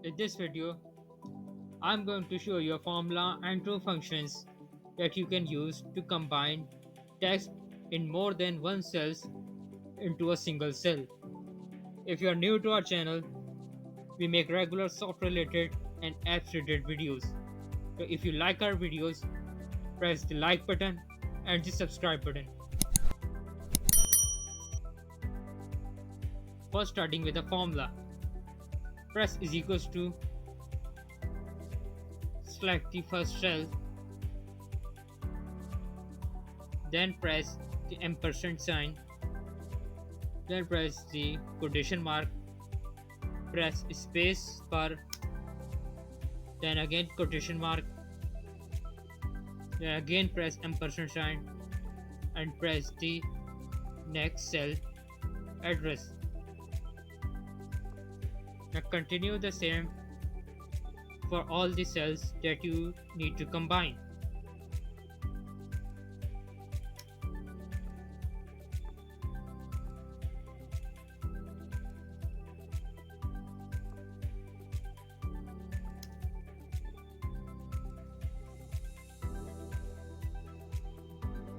In this video, I'm going to show you a formula and two functions that you can use to combine text in more than one cells into a single cell. If you are new to our channel, we make regular software related and apps related videos. So if you like our videos, press the like button and the subscribe button. First, starting with the formula, press is equals to, select the first cell, then press the ampersand sign, then press the quotation mark, press space bar, then again quotation mark, then again press ampersand sign and press the next cell address. Now continue the same for all the cells that you need to combine.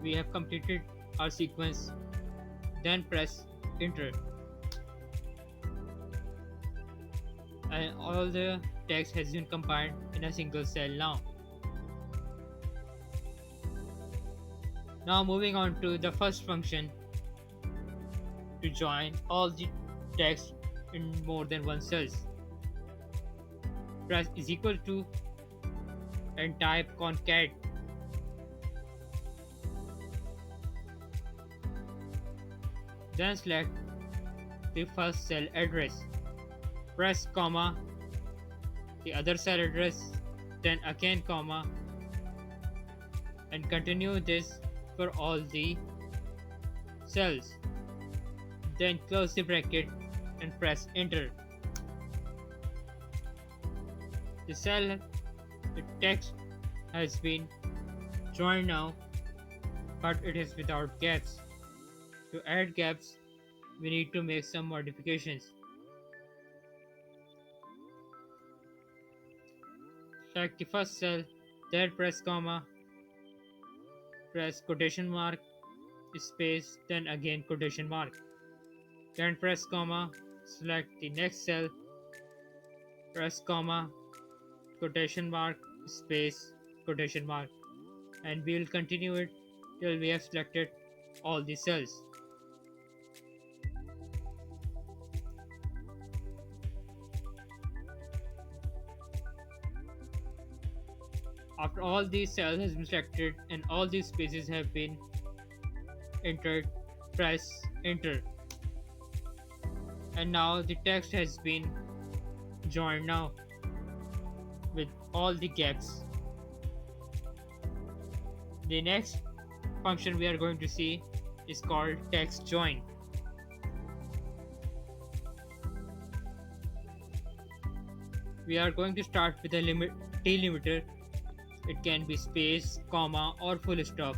We have completed our sequence, then press enter and all the text has been combined in a single cell now. Now moving on to the first function, to join all the text in more than one cells. Press is equal to and type concat, then select the first cell address. Press comma, the other cell address, then again comma, and continue this for all the cells. Then close the bracket and press enter. The text has been joined now, but it is without gaps. To add gaps, we need to make some modifications. Select the first cell, then press comma, press quotation mark, space, then again quotation mark. Then press comma, select the next cell, press comma, quotation mark, space, quotation mark, and we will continue it till we have selected all the cells. After all these cells has been selected and all these spaces have been entered, press enter. And now the text has been joined now with all the gaps. The next function we are going to see is called text join. We are going to start with a delimiter. It can be space, comma, or full stop.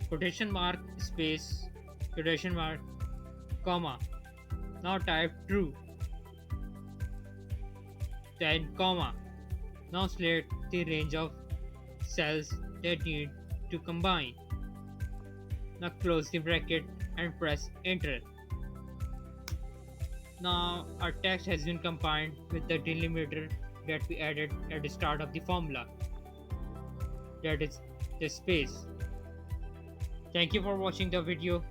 Quotation mark, space, quotation mark, comma. Now type true. Then comma. Now select the range of cells that need to combine. Now close the bracket and press enter. Now our text has been combined with the delimiter that we added at the start of the formula, that is the space. Thank you for watching the video.